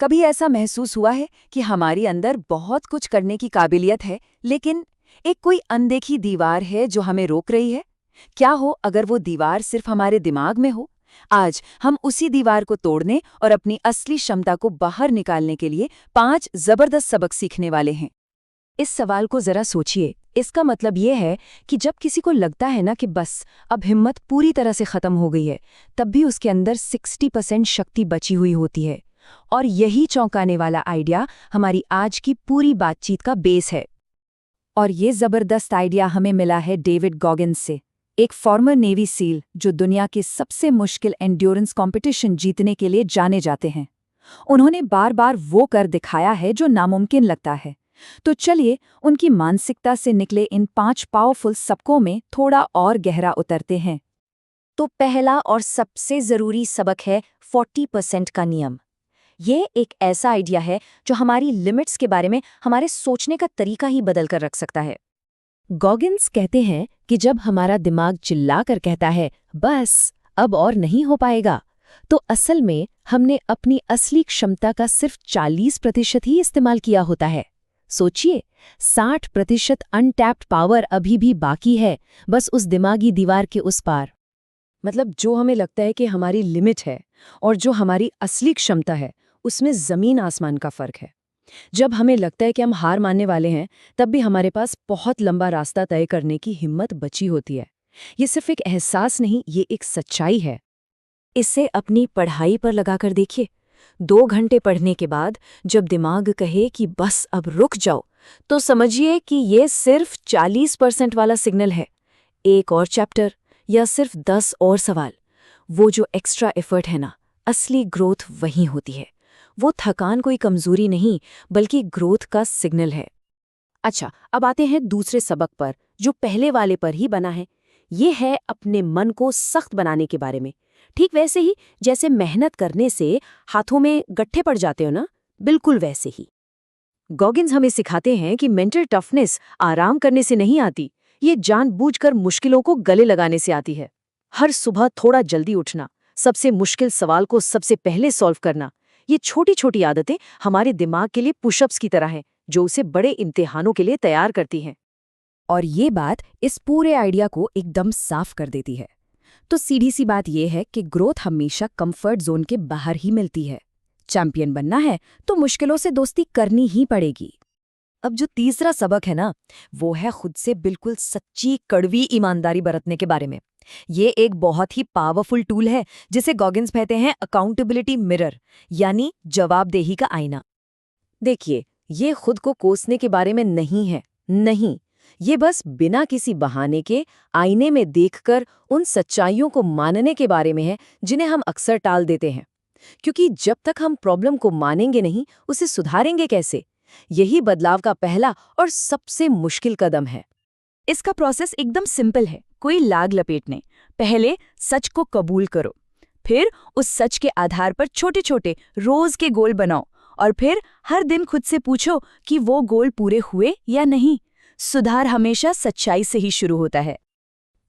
कभी ऐसा महसूस हुआ है कि हमारी अंदर बहुत कुछ करने की काबिलियत है, लेकिन एक कोई अनदेखी दीवार है जो हमें रोक रही है? क्या हो अगर वो दीवार सिर्फ हमारे दिमाग में हो? आज हम उसी दीवार को तोड़ने और अपनी असली क्षमता को बाहर निकालने के लिए 5 जबरदस्त सबक सीखने वाले हैं। इस सवाल को जरा सोचिए। इसका मतलब ये है कि जब किसी को लगता है ना कि बस अब हिम्मत पूरी तरह से खत्म हो गई है, तब भी उसके अंदर 60% शक्ति बची हुई होती है। और यही चौंकाने वाला आइडिया हमारी आज की पूरी बातचीत का बेस है। और ये जबरदस्त आइडिया हमें मिला है डेविड गॉगिन्स से, एक फॉर्मर नेवी सील जो दुनिया के सबसे मुश्किल एंड्योरेंस कंपटीशन जीतने के लिए जाने जाते हैं। उन्होंने बार बार वो कर दिखाया है जो नामुमकिन लगता है। तो चलिए उनकी मानसिकता से निकले इन 5 पावरफुल सबकों में थोड़ा और गहरा उतरते हैं। तो पहला और सबसे ज़रूरी सबक है 40% का नियम। ये एक ऐसा आइडिया है जो हमारी लिमिट्स के बारे में हमारे सोचने का तरीका ही बदल कर रख सकता है। गॉगिन्स कहते हैं कि जब हमारा दिमाग चिल्लाकर कहता है बस अब और नहीं हो पाएगा, तो असल में हमने अपनी असली क्षमता का सिर्फ 40% ही इस्तेमाल किया होता है। सोचिए, 60% अनटैप्ड पावर अभी भी बाकी है, बस उस दिमागी दीवार के उस पार। मतलब जो हमें लगता है कि हमारी लिमिट है और जो हमारी असली क्षमता है, उसमें ज़मीन आसमान का फ़र्क है। जब हमें लगता है कि हम हार मानने वाले हैं, तब भी हमारे पास बहुत लंबा रास्ता तय करने की हिम्मत बची होती है। ये सिर्फ एक एहसास नहीं, ये एक सच्चाई है। इसे अपनी पढ़ाई पर लगाकर देखिए। 2 घंटे पढ़ने के बाद जब दिमाग कहे कि बस अब रुक जाओ, तो समझिए कि ये सिर्फ 40% वाला सिग्नल है। एक और चैप्टर या सिर्फ 10 और सवाल, वो जो एक्स्ट्रा एफर्ट है ना, असली ग्रोथ वहीं होती है। वो थकान कोई कमजोरी नहीं, बल्कि ग्रोथ का सिग्नल है। अच्छा, अब आते हैं दूसरे सबक पर, जो पहले वाले पर ही बना है। ये है अपने मन को सख्त बनाने के बारे में। ठीक वैसे ही जैसे मेहनत करने से हाथों में गट्ठे पड़ जाते हो ना, बिल्कुल वैसे ही। गॉगिन्स हमें सिखाते हैं कि मेंटल टफनेस आराम करने से नहीं आती, ये जानबूझकर मुश्किलों को गले लगाने से आती है। हर सुबह थोड़ा जल्दी उठना, सबसे मुश्किल सवाल को सबसे पहले सॉल्व करना, ये छोटी छोटी आदतें हमारे दिमाग के लिए पुशअप्स की तरह हैं, जो उसे बड़े इम्तिहानों के लिए तैयार करती हैं। और ये बात इस पूरे आइडिया को एकदम साफ कर देती है। तो सीधी सी बात यह है कि ग्रोथ हमेशा कंफर्ट जोन के बाहर ही मिलती है। चैंपियन बनना है तो मुश्किलों से दोस्ती करनी ही पड़ेगी। अब जो तीसरा सबक है ना, वो है खुद से बिल्कुल सच्ची कड़वी ईमानदारी बरतने के बारे में। ये एक बहुत ही पावरफुल टूल है जिसे गॉगिन्स कहते हैं अकाउंटेबिलिटी मिरर, यानी जवाबदेही का आईना। देखिए, ये खुद को कोसने के बारे में नहीं है, नहीं, ये बस बिना किसी बहाने के आईने में देखकर उन सच्चाइयों को मानने के बारे में है जिन्हें हम अक्सर टाल देते हैं। क्योंकि जब तक हम प्रॉब्लम को मानेंगे नहीं, उसे सुधारेंगे कैसे? यही बदलाव का पहला और सबसे मुश्किल कदम है। इसका प्रोसेस एकदम सिंपल है, कोई लाग लपेटने। पहले सच को कबूल करो, फिर उस सच के आधार पर छोटे छोटे रोज के गोल बनाओ, और फिर हर दिन खुद से पूछो कि वो गोल पूरे हुए या नहीं। सुधार हमेशा सच्चाई से ही शुरू होता है।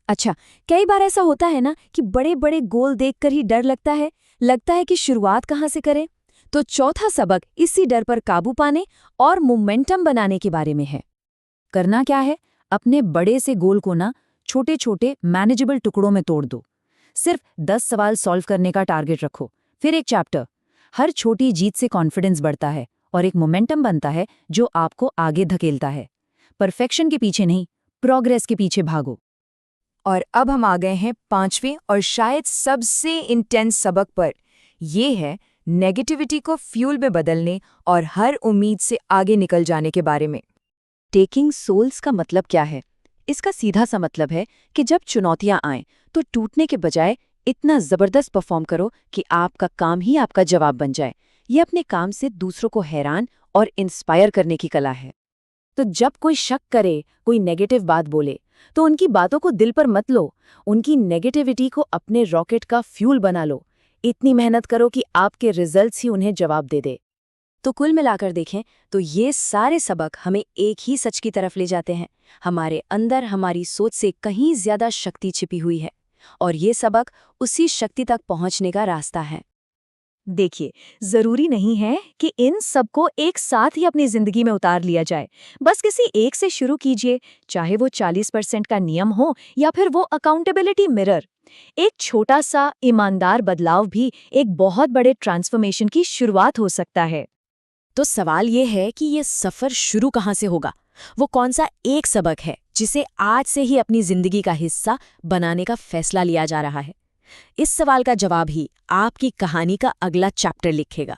अच्छा, कई बार ऐसा होता है ना कि बड़े बड़े गोल देखकर ही डर लगता है कि शुरुआत कहाँ से करें। तो चौथा सबक इसी डर पर काबू पाने और मोमेंटम बनाने के बारे में है। करना क्या है? अपने बड़े से गोल को ना छोटे छोटे मैनेजेबल टुकड़ों में तोड़ दो। सिर्फ 10 सवाल सॉल्व करने का टारगेट रखो, फिर एक चैप्टर। हर छोटी जीत से कॉन्फिडेंस बढ़ता है और एक मोमेंटम बनता है जो आपको आगे धकेलता है। परफेक्शन के पीछे नहीं, प्रोग्रेस के पीछे भागो। और अब हम आ गए हैं 5वें और शायद सबसे इंटेंस सबक पर। ये है नेगेटिविटी को फ्यूल में बदलने और हर उम्मीद से आगे निकल जाने के बारे में। टेकिंग सोल्स का मतलब क्या है? इसका सीधा सा मतलब है कि जब चुनौतियां आएं तो टूटने के बजाय इतना जबरदस्त परफॉर्म करो कि आपका काम ही आपका जवाब बन जाए। ये अपने काम से दूसरों को हैरान और इंस्पायर करने की कला है। तो जब कोई शक करे, कोई नेगेटिव बात बोले, तो उनकी बातों को दिल पर मत लो, उनकी नेगेटिविटी को अपने रॉकेट का फ्यूल बना लो। इतनी मेहनत करो कि आपके रिजल्ट्स ही उन्हें जवाब दे दे। तो कुल मिलाकर देखें तो ये सारे सबक हमें एक ही सच की तरफ ले जाते हैं। हमारे अंदर हमारी सोच से कहीं ज्यादा शक्ति छिपी हुई है, और ये सबक उसी शक्ति तक पहुंचने का रास्ता है। देखिए, जरूरी नहीं है कि इन सबको एक साथ ही अपनी जिंदगी में उतार लिया जाए। बस किसी एक से शुरू कीजिए, चाहे वो 40% का नियम हो या फिर वो अकाउंटेबिलिटी मिरर। एक छोटा सा ईमानदार बदलाव भी एक बहुत बड़े ट्रांसफॉर्मेशन की शुरुआत हो सकता है। तो सवाल ये है कि ये सफ़र शुरू कहाँ से होगा? वो कौन सा एक सबक है जिसे आज से ही अपनी जिंदगी का हिस्सा बनाने का फैसला लिया जा रहा है? इस सवाल का जवाब ही आपकी कहानी का अगला चैप्टर लिखेगा।